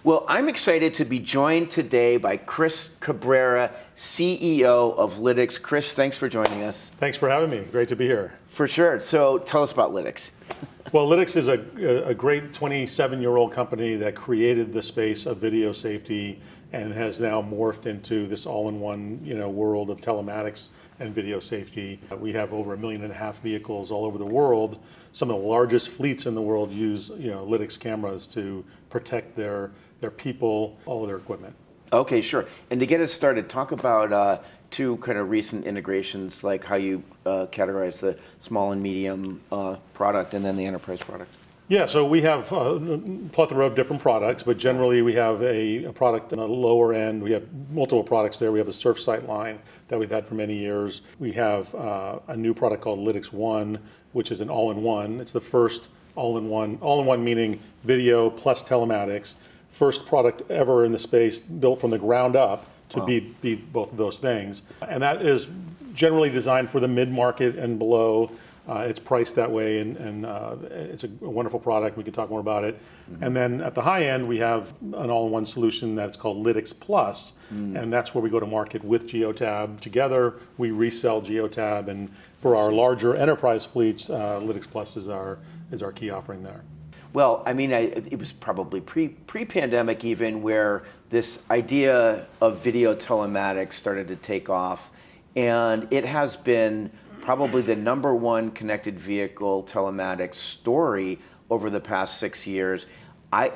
Well, I'm excited to be joined today by Chris Cabrera, CEO of Lytx. Chris, thanks for joining us. Thanks for having me. Great to be here. For sure. So tell us about Lytx. Well, Lytx is a great 27-year-old company that created the space of video safety and has now morphed into this all-in-one world of telematics and video safety. We have over 1.5 million vehicles all over the world. Some of the largest fleets in the world use Lytx cameras to protect their people, all of their equipment. Okay, sure. And to get us started, talk about two kind of recent integrations, like how you categorize the small and medium product and then the enterprise product. Yeah, so we have a plethora of different products, but generally we have a product on the lower end. We have multiple products there. We have a surf sight line that we've had for many years. We have a new product called Lytx One, which is an all-in-one. It's the first all-in-one meaning video plus telematics. First product ever in the space built from the ground up to be both of those things. And that is generally designed for the mid-market and below. It's priced that way, and it's a wonderful product. We can talk more about it. Mm-hmm. And then at the high end, we have an all-in-one solution that's called Lytx Plus, and that's where we go to market with Geotab. Together, we resell Geotab, and for our larger enterprise fleets, Lytx Plus is our key offering there. Well, I mean, it was probably pre-pandemic even where this idea of video telematics started to take off, and it has been probably the #1 connected vehicle telematics story over the past 6 years. I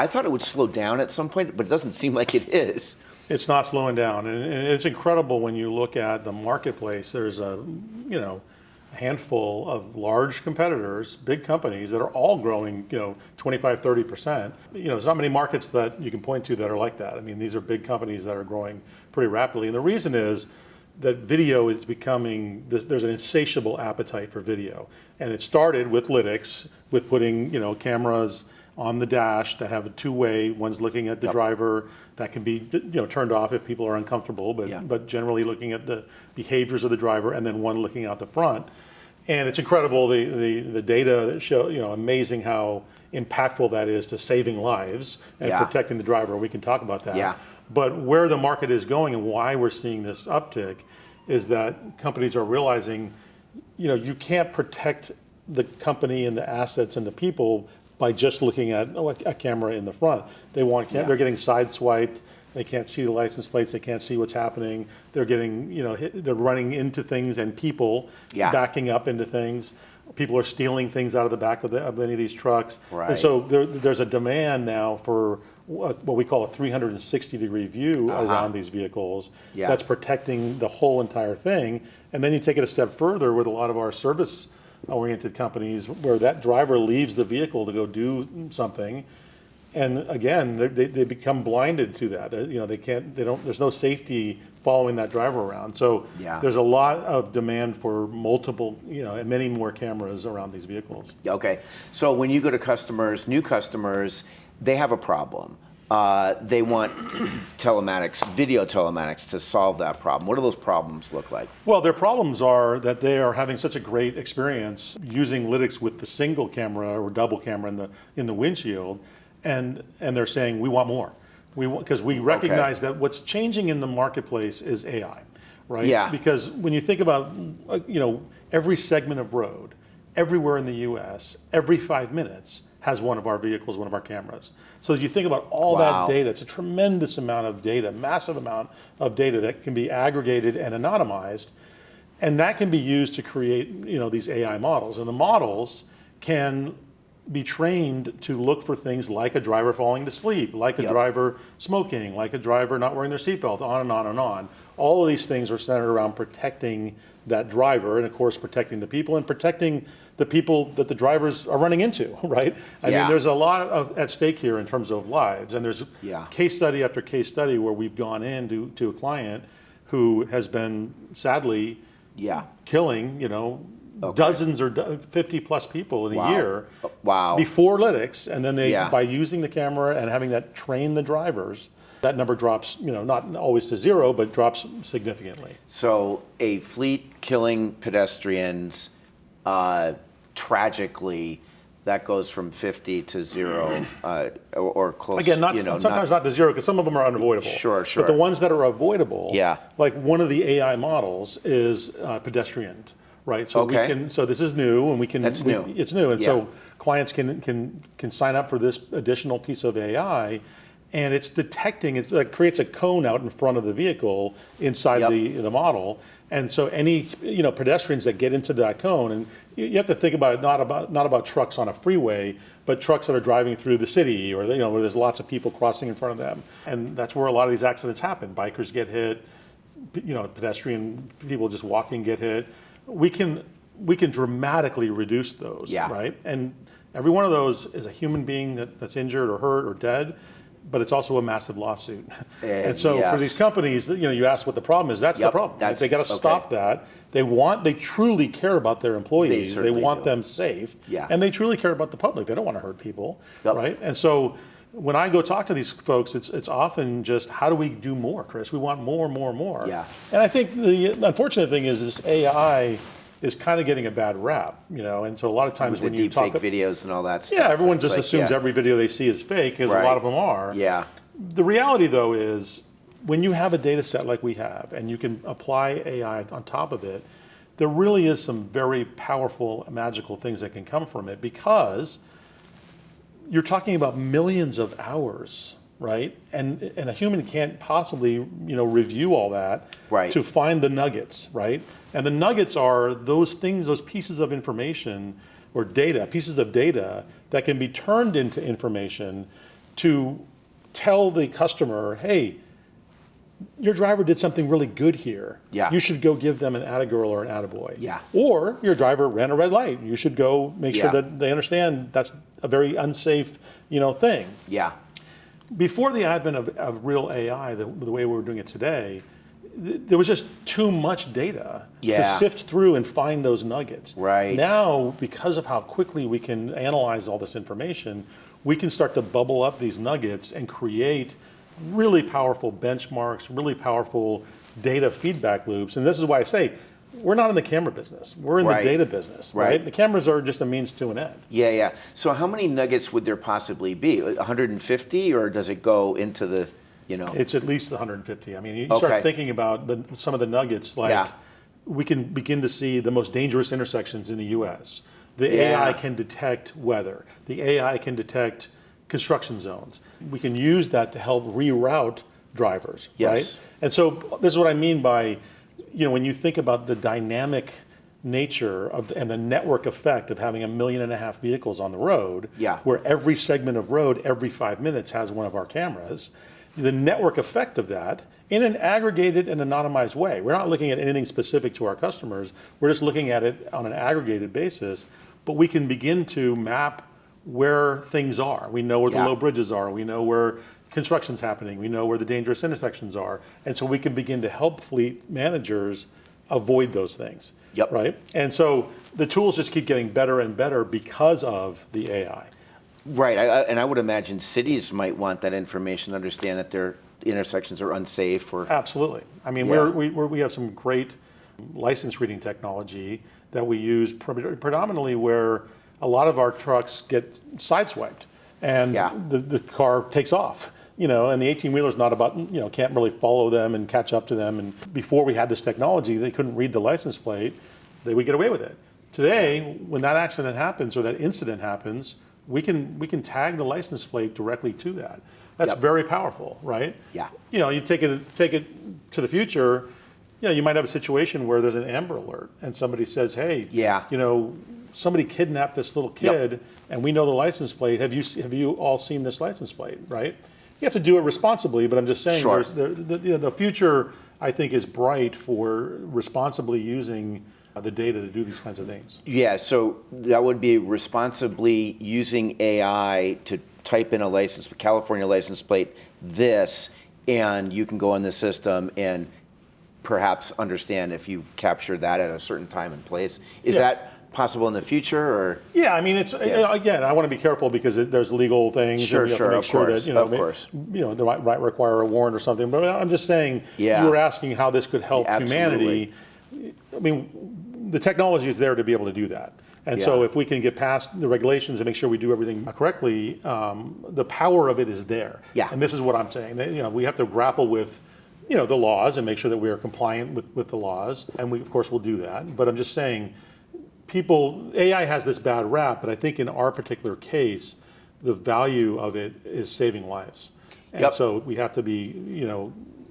thought it would slow down at some point, but it doesn't seem like it is. It's not slowing down, and it's incredible when you look at the marketplace. There's a handful of large competitors, big companies that are all growing 25, 30%. There's not many markets that you can point to that are like that. I mean, these are big companies that are growing pretty rapidly, and the reason is that video is becoming, there's an insatiable appetite for video. And it started with Lytx, with putting cameras on the dash that have a two-way, one's looking at the driver, that can be turned off if people are uncomfortable, but generally looking at the behaviors of the driver, and then one looking out the front. And it's incredible, the data that show, amazing how impactful that is to saving lives and protecting the driver. We can talk about that. Yeah. But where the market is going and why we're seeing this uptick is that companies are realizing, you can't protect the company and the assets and the people by just looking at a camera in the front. They're getting sideswiped. They can't see the license plates. They can't see what's happening. They're getting, they're running into things and people backing up into things. People are stealing things out of the back of many of these trucks. Right. And so there's a demand now for what we call a 360-degree view around these vehicles that's protecting the whole entire thing. And then you take it a step further with a lot of our service-oriented companies where that driver leaves the vehicle to go do something. And again, they become blinded to that. There's no safety following that driver around. So there's a lot of demand for multiple, and many more cameras around these vehicles. Okay, so when you go to customers, new customers, they have a problem. They want telematics, video telematics to solve that problem. What do those problems look like? Well, their problems are that they are having such a great experience using Lytx with the single camera or double camera in the windshield. And they're saying, we want more. Because we recognize that what's changing in the marketplace is AI, right? Yeah. Because when you think about, every segment of road, everywhere in the US, every 5 minutes has one of our vehicles, one of our cameras. So you think about all that data, it's a tremendous amount of data, massive amount of data that can be aggregated and anonymized. And that can be used to create, these AI models. And the models can be trained to look for things like a driver falling to sleep, like a driver smoking, like a driver not wearing their seatbelt, on and on and on. All of these things are centered around protecting that driver and, of course, protecting the people and protecting the people that the drivers are running into, right? I mean, there's a lot at stake here in terms of lives. And there's case study after case study where we've gone to a client who has been sadly killing, dozens or 50 plus people in a year before Lytx, and then by using the camera and having that train the drivers, that number drops, not always to zero, but drops significantly. So a fleet killing pedestrians tragically that goes from 50 to 0 or close. Again, sometimes not to 0, because some of them are unavoidable. Sure. But the ones that are avoidable, Yeah. like one of the AI models is pedestrian, right? So Okay. so this is new, and That's new. It's new, and Yeah. so clients can sign up for this additional piece of AI, and it's detecting. It like creates a cone out in front of the vehicle inside Yep. the model. And so any pedestrians that get into that cone, and you have to think about it not about trucks on a freeway, but trucks that are driving through the city, or where there's lots of people crossing in front of them, and that's where a lot of these accidents happen. Bikers get hit, pedestrian people just walking get hit. We can dramatically reduce those, Yeah. right? And every one of those is a human being that's injured or hurt or dead. But it's also a massive lawsuit. And so for these companies, you ask what the problem is, that's the problem. They got to stop that. They truly care about their employees. They want them safe. Yeah. And they truly care about the public. They don't want to hurt people, Yep. right? And so when I go talk to these folks, it's often just, how do we do more, Chris? We want more. Yeah. And I think the unfortunate thing is this AI is kind of getting a bad rap, and so a lot of times With when the you deep talk, fake videos and all that stuff. yeah, everyone It's just like, assumes yeah. every video they see is fake, because a Right. lot of them are. Yeah. The reality, though, is when you have a data set like we have, and you can apply AI on top of it, there really is some very powerful, magical things that can come from it, because you're talking about millions of hours, right? And a human can't possibly, review all that Right. to find the nuggets, right? And the nuggets are those things, those pieces of information or data, pieces of data that can be turned into information to tell the customer, hey, your driver did something really good here. Yeah. You should go give them an atta-girl or an atta-boy. Yeah. Or your driver ran a red light. You should go make sure Yeah. that they understand that's a very unsafe, thing. Yeah. Before the advent of real AI, the way we're doing it today, there was just too much data Yeah. to sift through and find those nuggets. Right. Now, because of how quickly we can analyze all this information, we can start to bubble up these nuggets and create really powerful benchmarks, really powerful data feedback loops. And this is why I say, we're not in the camera business. We're in Right. the data business, right? Right. The cameras are just a means to an end. Yeah. So how many nuggets would there possibly be? 150, or does it go into the, It's at least 150. I mean, you Okay. start thinking about some of the nuggets, like Yeah. we can begin to see the most dangerous intersections in the US. The Yeah. AI can detect weather. The AI can detect construction zones. We can use that to help reroute drivers, Yes. right? And so this is what I mean by, when you think about the dynamic nature and the network effect of having 1.5 million vehicles on the road, Yeah. where every segment of road every 5 minutes has one of our cameras, the network effect of that in an aggregated and anonymized way. We're not looking at anything specific to our customers. We're just looking at it on an aggregated basis, but we can begin to map where things are. We know where the Yeah. low bridges are. We know where construction's happening. We know where the dangerous intersections are. And so we can begin to help fleet managers avoid those things. Yep. Right? And so the tools just keep getting better and better because of the AI. Right. And I would imagine cities might want that information, understand that their intersections are unsafe, or Absolutely. I mean, Yeah. we have some great license reading technology that we use predominantly where a lot of our trucks get sideswiped and Yeah. the car takes off. And the 18-wheeler's not about, can't really follow them and catch up to them. And before we had this technology, they couldn't read the license plate. They would get away with it. Today, when that accident happens or that incident happens, we can tag the license plate directly to that. That's Yep. very powerful, right? Yeah. You take it to the future. You might have a situation where there's an Amber Alert and somebody says, "Hey, Yeah. somebody kidnapped this little kid, and we know the license plate. Have you all seen this license plate?" Right? You have to do it responsibly, but I'm just saying, Sure. the future, I think, is bright for responsibly using the data to do these kinds of things. Yeah, so that would be responsibly using AI to type in a California license plate, and you can go in the system and perhaps understand if you capture that at a certain time and place. Is Yeah. that possible in the future, or? Yeah, I mean, it's again, I want to be careful because there's legal things. Sure, and we have to sure, make of sure course, that of course. they might require a warrant or something. But I'm just saying, Yeah. you were asking how this could help Absolutely. humanity. I mean, the technology is there to be able to do that. And so if we can get past the regulations and make sure we do everything correctly, the power of it is there. Yeah. And this is what I'm saying. We have to grapple with the laws and make sure that we are compliant with the laws. And we, of course, will do that. But I'm just saying, AI has this bad rap, but I think in our particular case, the value of it is saving lives. And so we have to be,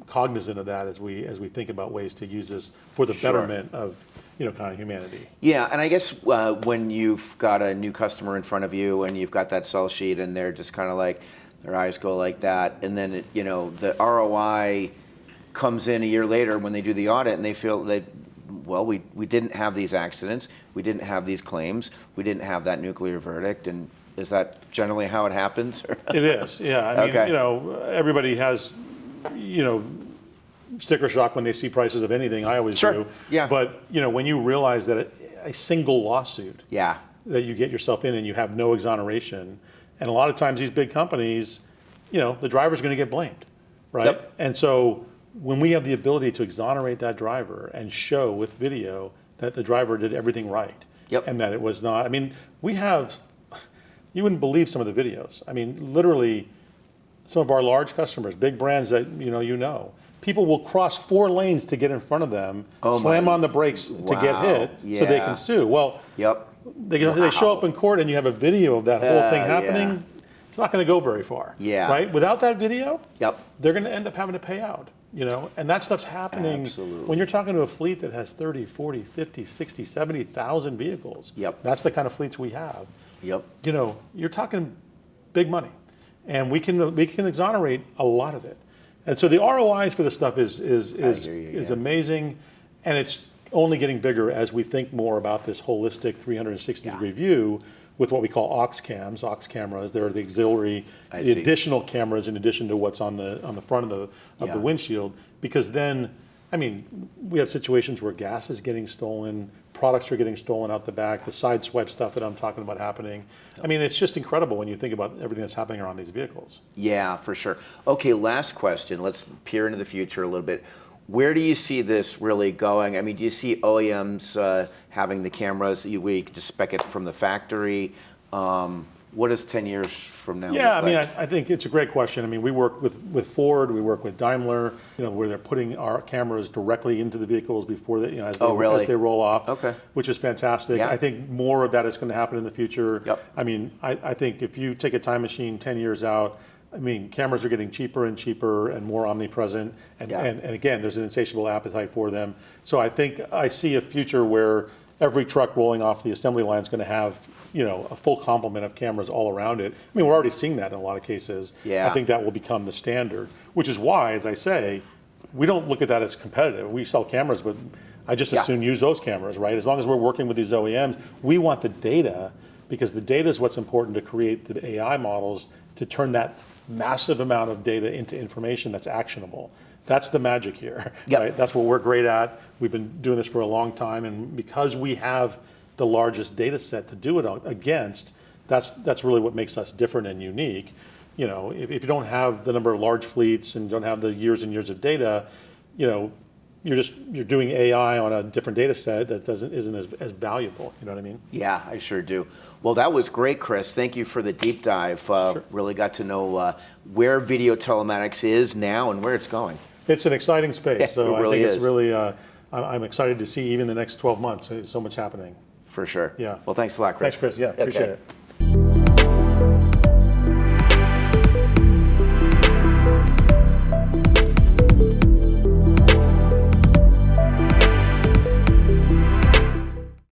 cognizant of that as we think about ways to use this for the betterment of, kind of humanity. Yeah, and I guess when you've got a new customer in front of you and you've got that sell sheet and they're just kind of like, their eyes go like that, and then the ROI comes in a year later when they do the audit and they feel that, well, we didn't have these accidents, we didn't have these claims, we didn't have that nuclear verdict, and is that generally how it happens? It is, yeah. I mean, everybody has, sticker shock when they see prices of anything. I always do. Yeah. But when you realize that a single lawsuit that you get yourself in and you have no exoneration, and a lot of times these big companies, the driver's going to get blamed, right? Yep. And so when we have the ability to exonerate that driver and show with video that the driver did everything right, and that it was not, I mean, you wouldn't believe some of the videos. I mean, literally, some of our large customers, big brands that people will cross 4 lanes to get in front of them, slam on the brakes to get hit so they can sue. Well, they show up in court and you have a video of that whole thing happening. It's not going to go very far. Right? Without that video, they're going to end up having to pay out. And that stuff's happening when you're talking to a fleet that has 30, 40, 50, 60, 70,000 vehicles. That's the kind of fleets we have. You're talking big money. And we can exonerate a lot of it. And so the ROIs for this stuff is amazing, and it's only getting bigger as we think more about this holistic 360-degree view with what we call aux cams, aux cameras. They're the auxiliary, the additional cameras in addition to what's on the front of the windshield. Because then, I mean, we have situations where gas is getting stolen, products are getting stolen out the back, the side swipe stuff that I'm talking about happening. I mean, it's just incredible when you think about everything that's happening around these vehicles. Yeah, for sure. Okay, last question. Let's peer into the future a little bit. Where do you see this really going? I mean, do you see OEMs having the cameras, we just spec it from the factory? What is 10 years from now? Yeah, I mean, I think it's a great question. I mean, we work with Ford, we work with Daimler, where they're putting our cameras directly into the vehicles before they, as they roll off, which is fantastic. I think more of that is going to happen in the future. I mean, I think if you take a time machine 10 years out, I mean, cameras are getting cheaper and cheaper and more omnipresent, and again, there's an insatiable appetite for them. So I think I see a future where every truck rolling off the assembly line is going to have, a full complement of cameras all around it. I mean, we're already seeing that in a lot of cases. I think that will become the standard, which is why, as I say, we don't look at that as competitive. We sell cameras, but I just as soon use those cameras, right? As long as we're working with these OEMs, we want the data, because the data is what's important to create the AI models to turn that massive amount of data into information that's actionable. That's the magic here, right? That's what we're great at. We've been doing this for a long time, and because we have the largest data set to do it against, that's really what makes us different and unique. If you don't have the number of large fleets and don't have the years and years of data, you're doing AI on a different data set that isn't as valuable. You know what I mean? Yeah, I sure do. Well, that was great, Chris. Thank you for the deep dive. Really got to know where video telematics is now and where it's going. It's an exciting space. So I think it's really, I'm excited to see even the next 12 months. There's so much happening. For sure. Yeah. Well, thanks a lot, Chris. Thanks, Chris. Yeah, appreciate it.